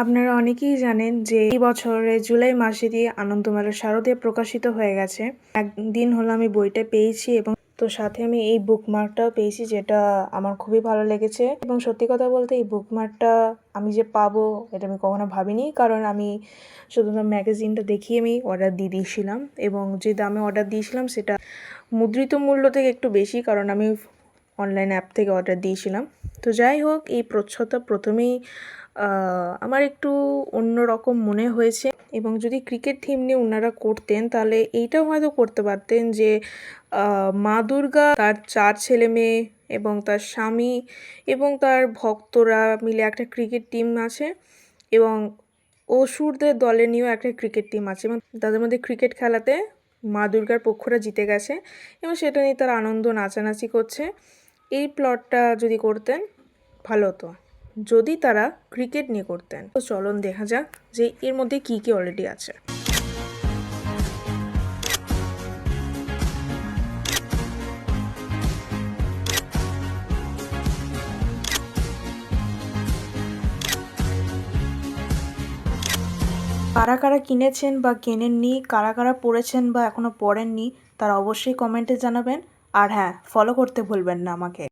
আপনারা অনেকেই জানেন যে এই বছরের জুলাই মাসে দিয়ে আনন্দমেলা শারদীয়া প্রকাশিত হয়ে গেছে। একদিন হলো আমি বইটা পেয়েছি এবং তো সাথে আমি এই বুকমার্কটাও পেয়েছি, যেটা আমার খুবই ভালো লেগেছে। এবং সত্যি কথা বলতে এই বুকমার্কটা আমি যে পাবো এটা আমি কখনো ভাবিনি, কারণ আমি শুধুমাত্র ম্যাগাজিনটা দেখিয়ে আমি অর্ডার দিয়ে দিয়েছিলাম এবং যে দামে অর্ডার দিয়েছিলাম সেটা মুদ্রিত মূল্য থেকে একটু বেশি, কারণ আমি অনলাইন অ্যাপ থেকে অর্ডার দিয়েছিলাম। তো যাই হোক, এই প্রচ্ছদটা প্রথমেই আমার একটু অন্যরকম মনে হয়েছে এবং যদি ক্রিকেট থিম নিয়ে ওনারা করতেন তাহলে এইটাও হয়তো করতে পারতেন যে মা দুর্গা তার 4 ছেলে মেয়ে এবং তার স্বামী এবং তার ভক্তরা মিলে একটা ক্রিকেট টিম আছে এবং অসুরদের দলে নিয়েও একটা ক্রিকেট টিম আছে এবং তাদের মধ্যে ক্রিকেট খেলাতে মা দুর্গার পক্ষরা জিতে গেছে এবং সেটা নিয়ে তারা আনন্দ নাচানাচি করছে। এই প্লটটা যদি করতেন ভালো হতো, যদি তারা ক্রিকেট নিয়ে করতেন। তো চলুন দেখা যাক যে এর মধ্যে কি কি অলরেডি আছে। কারা কারা কিনেছেন বা কেনেননি, কারা কারা পড়েছেন বা এখনো পড়েননি, তারা অবশ্যই কমেন্টে জানাবেন। আর হ্যাঁ, ফলো করতে ভুলবেন না আমাকে।